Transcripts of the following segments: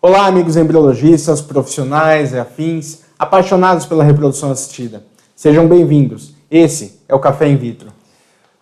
Olá, amigos embriologistas, profissionais e afins, apaixonados pela reprodução assistida. Sejam bem-vindos. Esse é o Café In Vitro.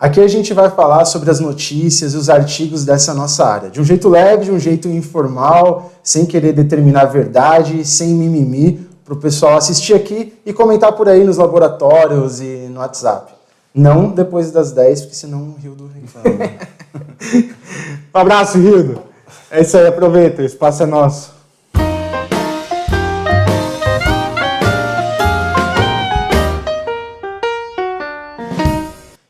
Aqui a gente vai falar sobre as notícias e os artigos dessa nossa área, de um jeito leve, de um jeito informal, sem querer determinar a verdade, sem mimimi, para o pessoal assistir aqui e comentar por aí nos laboratórios e no WhatsApp. Não depois das 10, porque senão o Rildo reclama. Um abraço, Rildo. É isso aí, aproveita, o espaço é nosso.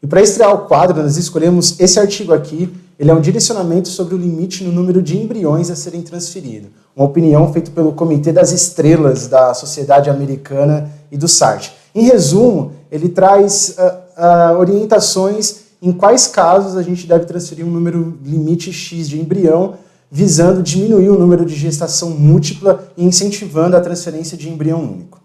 E para estrear o quadro, nós escolhemos esse artigo aqui. Ele é um direcionamento sobre o limite no número de embriões a serem transferidos. Uma opinião feita pelo Comitê das Estrelas da Sociedade Americana e do SART. Em resumo, ele traz orientações em quais casos a gente deve transferir um número limite X de embrião, visando diminuir o número de gestação múltipla e incentivando a transferência de embrião único.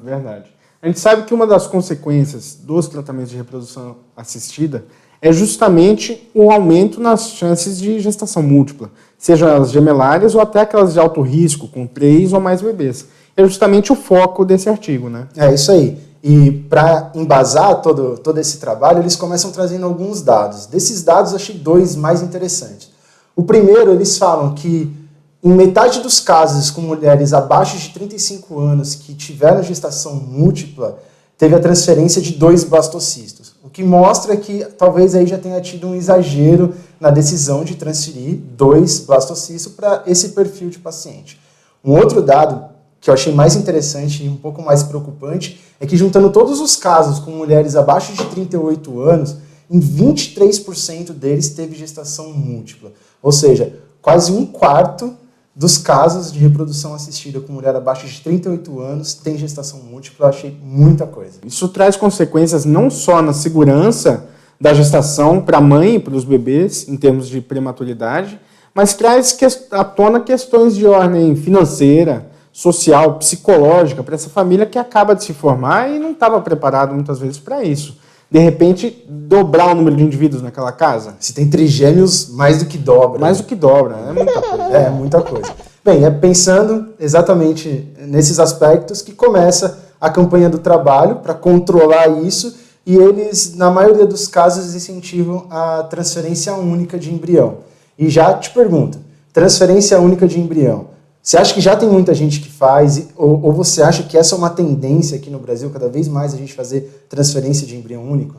Verdade. A gente sabe que uma das consequências dos tratamentos de reprodução assistida é justamente o aumento nas chances de gestação múltipla, sejam elas gemelárias ou até aquelas de alto risco, com 3 ou mais bebês. É justamente o foco desse artigo, né? É isso aí. E para embasar todo esse trabalho, eles começam trazendo alguns dados. Desses dados, eu achei 2 mais interessantes. O primeiro, eles falam que em metade dos casos com mulheres abaixo de 35 anos que tiveram gestação múltipla, teve a transferência de 2 blastocistos. O que mostra que talvez aí já tenha tido um exagero na decisão de transferir 2 blastocistos para esse perfil de paciente. Um outro dado que eu achei mais interessante e um pouco mais preocupante é que, juntando todos os casos com mulheres abaixo de 38 anos, em 23% deles teve gestação múltipla. Ou seja, quase 1/4 dos casos de reprodução assistida com mulher abaixo de 38 anos tem gestação múltipla. Eu achei muita coisa. Isso traz consequências não só na segurança da gestação para a mãe e para os bebês, em termos de prematuridade, mas traz à tona questões de ordem financeira, social, psicológica, para essa família que acaba de se formar e não estava preparado muitas vezes para isso. De repente, dobrar o número de indivíduos naquela casa. Se tem trigêmeos, mais do que dobra. Mais do que dobra, é muita coisa. É, muita coisa. Bem, é pensando exatamente nesses aspectos que começa a campanha do trabalho para controlar isso, e eles, na maioria dos casos, incentivam a transferência única de embrião. E já te pergunto, transferência única de embrião, você acha que já tem muita gente que faz, ou você acha que essa é uma tendência aqui no Brasil, cada vez mais a gente fazer transferência de embrião único?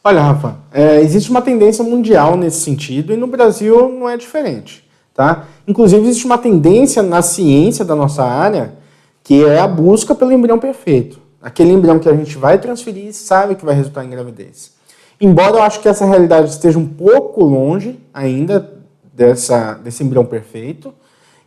Olha, Rafa, existe uma tendência mundial nesse sentido e no Brasil não é diferente, tá? Inclusive existe uma tendência na ciência da nossa área que é a busca pelo embrião perfeito. Aquele embrião que a gente vai transferir e sabe que vai resultar em gravidez. Embora eu acho que essa realidade esteja um pouco longe ainda desse embrião perfeito,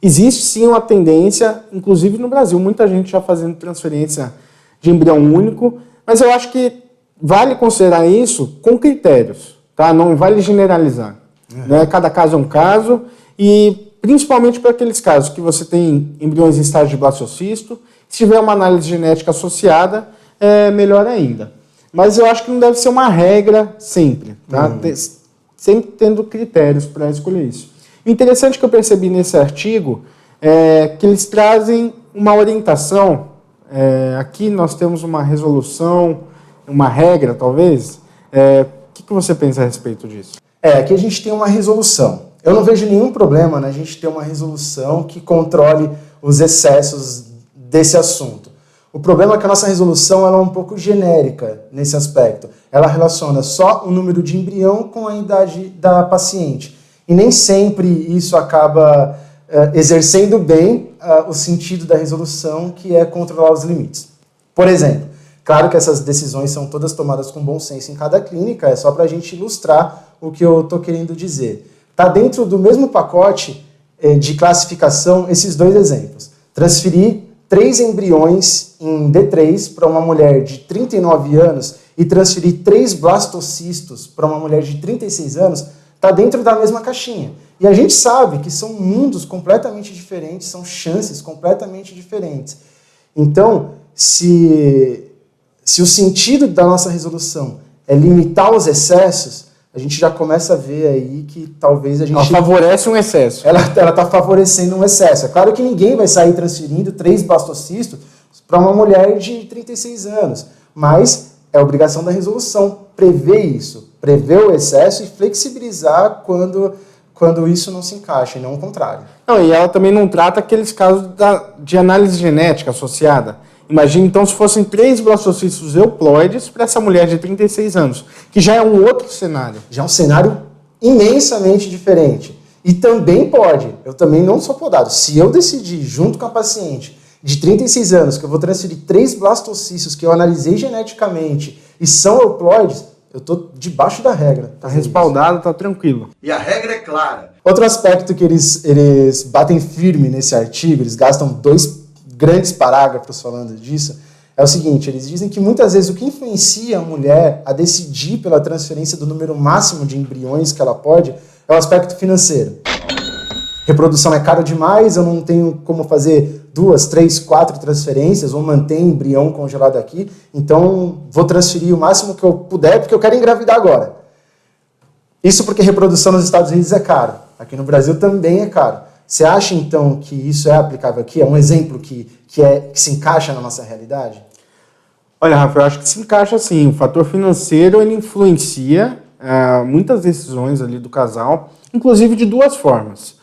existe sim uma tendência, inclusive no Brasil, muita gente já fazendo transferência de embrião único, mas eu acho que vale considerar isso com critérios, tá? Não vale generalizar. Né? Cada caso é um caso, e principalmente para aqueles casos que você tem embriões em estágio de blastocisto, se tiver uma análise genética associada, é melhor ainda. Mas eu acho que não deve ser uma regra sempre, tá? Sempre tendo critérios para escolher isso. O interessante que eu percebi nesse artigo é que eles trazem uma orientação. Aqui nós temos uma resolução, uma regra, talvez. O que você pensa a respeito disso? Aqui a gente tem uma resolução. Eu não vejo nenhum problema na gente ter uma resolução que controle os excessos desse assunto. O problema é que a nossa resolução ela é um pouco genérica nesse aspecto. Ela relaciona só o número de embrião com a idade da paciente. E nem sempre isso acaba exercendo bem o sentido da resolução, que é controlar os limites. Por exemplo, claro que essas decisões são todas tomadas com bom senso em cada clínica, é só para a gente ilustrar o que eu estou querendo dizer. Está dentro do mesmo pacote de classificação esses 2 exemplos. Transferir 3 embriões em D3 para uma mulher de 39 anos e transferir 3 blastocistos para uma mulher de 36 anos está dentro da mesma caixinha. E a gente sabe que são mundos completamente diferentes, são chances completamente diferentes. Então, se o sentido da nossa resolução é limitar os excessos, a gente já começa a ver aí que talvez a gente... Ela favorece um excesso. Ela está favorecendo um excesso. É claro que ninguém vai sair transferindo 3 blastocistos para uma mulher de 36 anos, mas é obrigação da resolução prever isso, prever o excesso e flexibilizar quando isso não se encaixa, e não o contrário. Não, e ela também não trata aqueles casos de análise genética associada. Imagina, então, se fossem 3 blastocistos euploides para essa mulher de 36 anos, que já é um outro cenário. Já é um cenário imensamente diferente. E também pode, eu também não sou podado, se eu decidir, junto com a paciente de 36 anos, que eu vou transferir 3 blastocistos que eu analisei geneticamente e são euploides, eu estou debaixo da regra. Está respaldado, está tranquilo. E a regra é clara. Outro aspecto que eles batem firme nesse artigo, eles gastam 2 grandes parágrafos falando disso, é o seguinte, eles dizem que muitas vezes o que influencia a mulher a decidir pela transferência do número máximo de embriões que ela pode é o aspecto financeiro. Reprodução é caro demais, eu não tenho como fazer 2, 3, 4 transferências ou manter embrião congelado aqui, então vou transferir o máximo que eu puder porque eu quero engravidar agora. Isso porque reprodução nos Estados Unidos é caro, aqui no Brasil também é caro. Você acha então que isso é aplicável aqui? É um exemplo que se encaixa na nossa realidade? Olha, Rafa, eu acho que se encaixa sim. O fator financeiro ele influencia muitas decisões ali do casal, inclusive de 2 formas.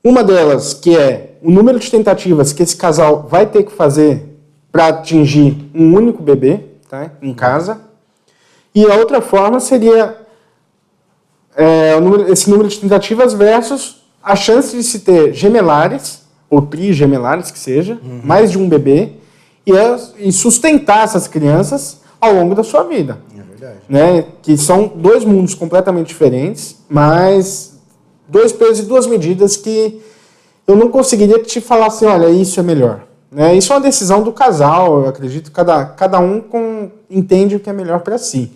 Uma delas, que é o número de tentativas que esse casal vai ter que fazer para atingir um único bebê, tá, em casa. E a outra forma seria esse número de tentativas versus a chance de se ter gemelares, ou trigemelares que seja, mais de um bebê, e sustentar essas crianças ao longo da sua vida. É verdade. Né? Que são 2 mundos completamente diferentes, mas 2 pesos e 2 medidas que eu não conseguiria te falar assim, olha, isso é melhor. Né? Isso é uma decisão do casal, eu acredito que cada um entende o que é melhor para si.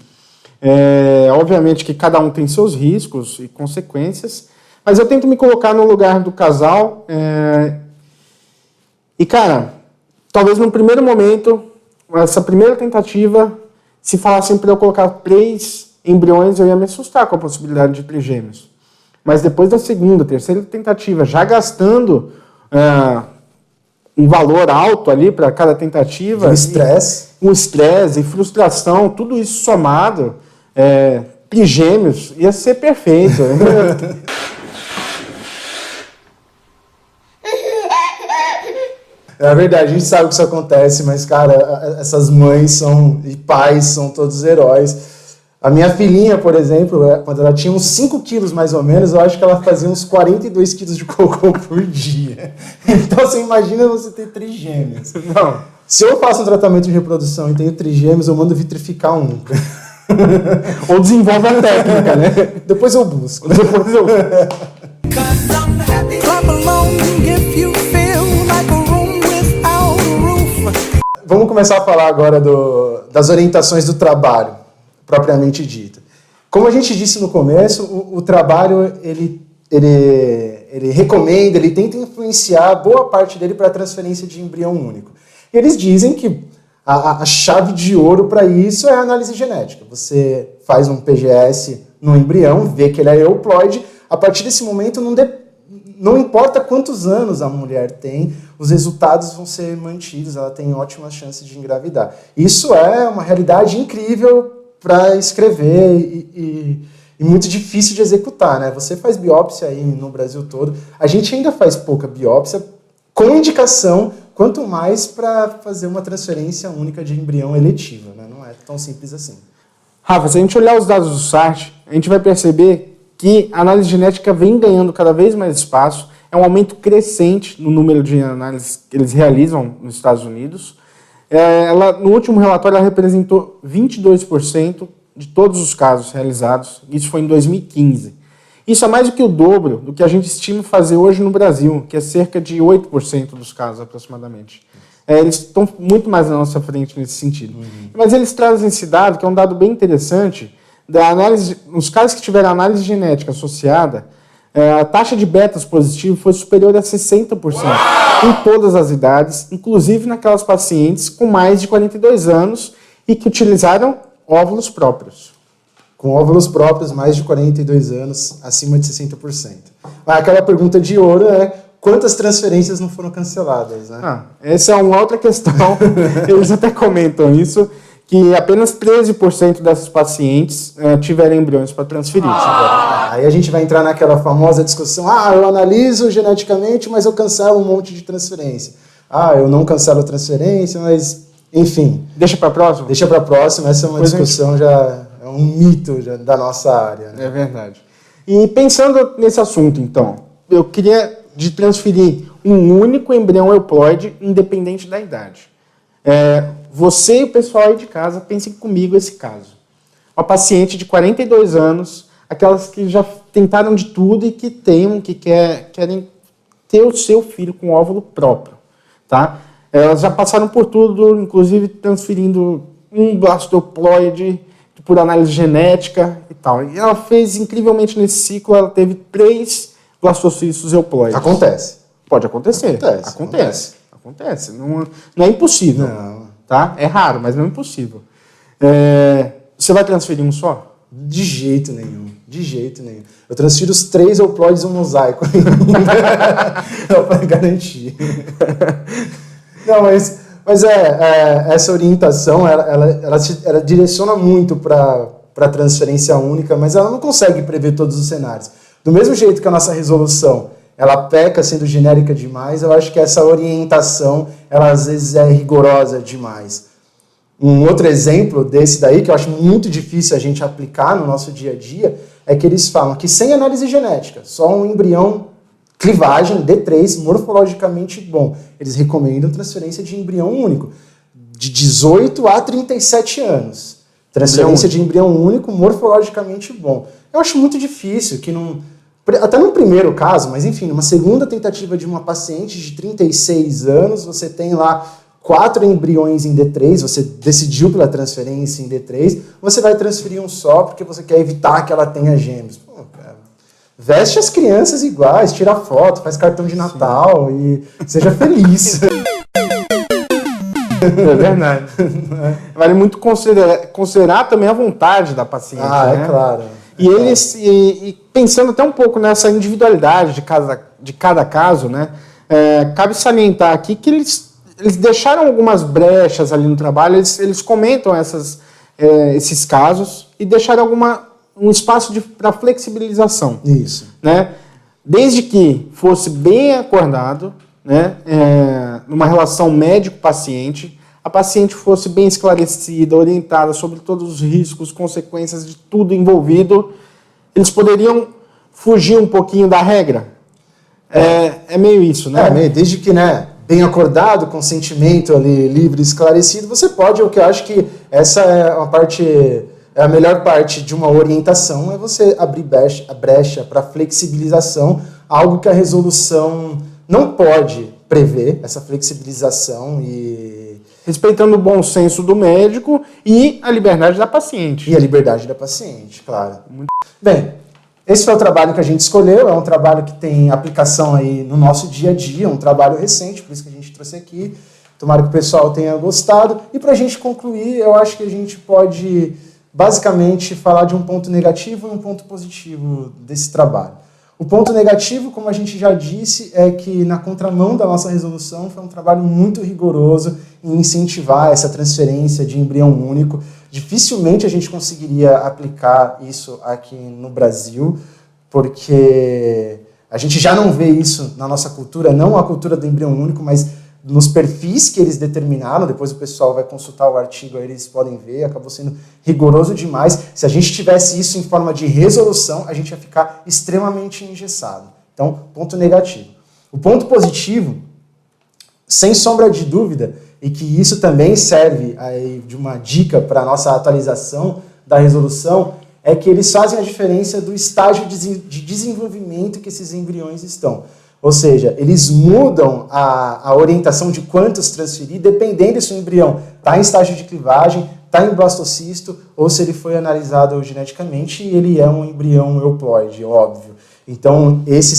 Obviamente que cada um tem seus riscos e consequências, mas eu tento me colocar no lugar do casal e, cara, talvez no primeiro momento, essa primeira tentativa, se falassem para eu colocar 3 embriões, eu ia me assustar com a possibilidade de trigêmeos. Mas depois da segunda, terceira tentativa, já gastando um valor alto ali para cada tentativa. Um estresse. Um estresse e frustração, tudo isso somado, trigêmeos, ia ser perfeito. É verdade, a gente sabe que isso acontece, mas, cara, essas mães e pais são todos heróis. A minha filhinha, por exemplo, quando ela tinha uns 5 quilos mais ou menos, eu acho que ela fazia uns 42 quilos de cocô por dia. Então você imagina você ter trigêmeos. Não. Se eu faço um tratamento de reprodução e tenho trigêmeos, eu mando vitrificar um. Ou desenvolve a técnica, né? Depois eu busco. Vamos começar a falar agora das orientações do trabalho, propriamente dita. Como a gente disse no começo, o trabalho ele recomenda, ele tenta influenciar boa parte dele para a transferência de embrião único. E eles dizem que a chave de ouro para isso é a análise genética. Você faz um PGS no embrião, vê que ele é euploide, a partir desse momento não importa quantos anos a mulher tem, os resultados vão ser mantidos, ela tem ótimas chances de engravidar. Isso é uma realidade incrível para escrever e muito difícil de executar, né? Você faz biópsia aí no Brasil todo, a gente ainda faz pouca biópsia com indicação, quanto mais para fazer uma transferência única de embrião eletiva, né? Não é tão simples assim. Rafa, se a gente olhar os dados do site, a gente vai perceber que a análise genética vem ganhando cada vez mais espaço, é um aumento crescente no número de análises que eles realizam nos Estados Unidos. No último relatório, ela representou 22% de todos os casos realizados, isso foi em 2015. Isso é mais do que o dobro do que a gente estima fazer hoje no Brasil, que é cerca de 8% dos casos, aproximadamente. Eles estão muito mais na nossa frente nesse sentido. Mas eles trazem esse dado, que é um dado bem interessante, da análise, nos casos que tiveram análise genética associada, a taxa de betas positivo foi superior a 60% em todas as idades, inclusive naquelas pacientes com mais de 42 anos e que utilizaram óvulos próprios. com óvulos próprios, mais de 42 anos, acima de 60%. Mas aquela pergunta de ouro é quantas transferências não foram canceladas, né? Essa é uma outra questão, eles até comentam isso, que apenas 13% dessas pacientes tiveram embriões para transferir. Aí a gente vai entrar naquela famosa discussão, eu analiso geneticamente, mas eu cancelo um monte de transferência. Eu não cancelo a transferência, mas, enfim. Deixa para a próxima? Deixa para a próxima, essa é uma discussão já, é um mito da nossa área. Né? É verdade. E pensando nesse assunto, então, eu queria de transferir um único embrião euploide independente da idade. Você e o pessoal aí de casa, pensem comigo esse caso. Uma paciente de 42 anos, aquelas que já tentaram de tudo e que querem ter o seu filho com óvulo próprio. Tá? Elas já passaram por tudo, inclusive transferindo um blasto euploide por análise genética e tal. E ela fez, incrivelmente, nesse ciclo, ela teve 3 blastocistos euploides. Acontece. Pode acontecer. Acontece. Não é impossível. Não. Tá? É raro, mas não é impossível. Você vai transferir um só? De jeito nenhum. Eu transfiro os 3 euploides um mosaico. Para garantir. Não, mas essa orientação, ela direciona muito para transferência única, mas ela não consegue prever todos os cenários. Do mesmo jeito que a nossa resolução, ela peca sendo genérica demais, eu acho que essa orientação, ela às vezes é rigorosa demais. Um outro exemplo desse daí, que eu acho muito difícil a gente aplicar no nosso dia a dia, é que eles falam que sem análise genética, só um embrião clivagem D3 morfologicamente bom. Eles recomendam transferência de embrião único, de 18 a 37 anos. Transferência de embrião único morfologicamente bom. Eu acho muito difícil que até no primeiro caso, mas enfim, numa segunda tentativa de uma paciente de 36 anos, você tem lá 4 embriões em D3, você decidiu pela transferência em D3, você vai transferir um só porque você quer evitar que ela tenha gêmeos. Pô, cara, veste as crianças iguais, tira foto, faz cartão de Natal e seja feliz. É verdade. Vale muito considerar também a vontade da paciente. É claro. E pensando até um pouco nessa individualidade de cada caso, né, cabe salientar aqui que eles deixaram algumas brechas ali no trabalho, eles comentam esses casos e deixaram um espaço para flexibilização. Isso. Né? Desde que fosse bem acordado, né, numa relação médico-paciente, a paciente fosse bem esclarecida, orientada sobre todos os riscos, consequências de tudo envolvido, eles poderiam fugir um pouquinho da regra. É meio isso, né? Desde que, né, bem acordado, consentimento ali livre e esclarecido, você pode, o que eu acho que essa é a melhor parte de uma orientação, é você abrir a brecha para flexibilização, algo que a resolução não pode prever, essa flexibilização e... Respeitando o bom senso do médico e a liberdade da paciente. E a liberdade da paciente, claro. Bem, esse foi o trabalho que a gente escolheu, é um trabalho que tem aplicação aí no nosso dia a dia, um trabalho recente, por isso que a gente trouxe aqui. Tomara que o pessoal tenha gostado. E para a gente concluir, eu acho que a gente pode basicamente falar de um ponto negativo e um ponto positivo desse trabalho. O ponto negativo, como a gente já disse, é que na contramão da nossa resolução foi um trabalho muito rigoroso em incentivar essa transferência de embrião único. Dificilmente a gente conseguiria aplicar isso aqui no Brasil, porque a gente já não vê isso na nossa cultura, não a cultura do embrião único, mas nos perfis que eles determinaram. Depois o pessoal vai consultar o artigo, aí eles podem ver, acabou sendo rigoroso demais. Se a gente tivesse isso em forma de resolução, a gente ia ficar extremamente engessado. Então, ponto negativo. O ponto positivo, sem sombra de dúvida, e que isso também serve aí de uma dica para a nossa atualização da resolução, é que eles fazem a diferença do estágio de desenvolvimento que esses embriões estão. Ou seja, eles mudam a orientação de quantos transferir, dependendo se o embrião está em estágio de clivagem, está em blastocisto, ou se ele foi analisado geneticamente e ele é um embrião euploide, óbvio. Então, essa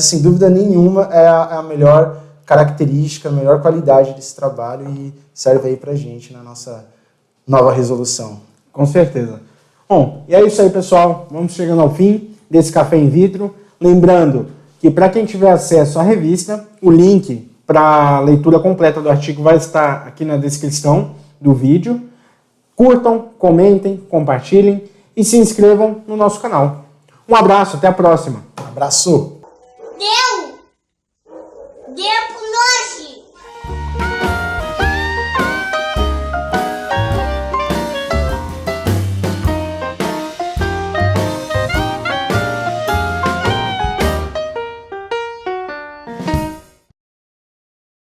sem dúvida nenhuma é a melhor característica, a melhor qualidade desse trabalho e serve aí para a gente na nossa nova resolução. Com certeza. Bom, e é isso aí, pessoal. Vamos chegando ao fim desse Café in Vitro. Lembrando que para quem tiver acesso à revista, o link para a leitura completa do artigo vai estar aqui na descrição do vídeo. Curtam, comentem, compartilhem e se inscrevam no nosso canal. Um abraço, até a próxima. Um abraço!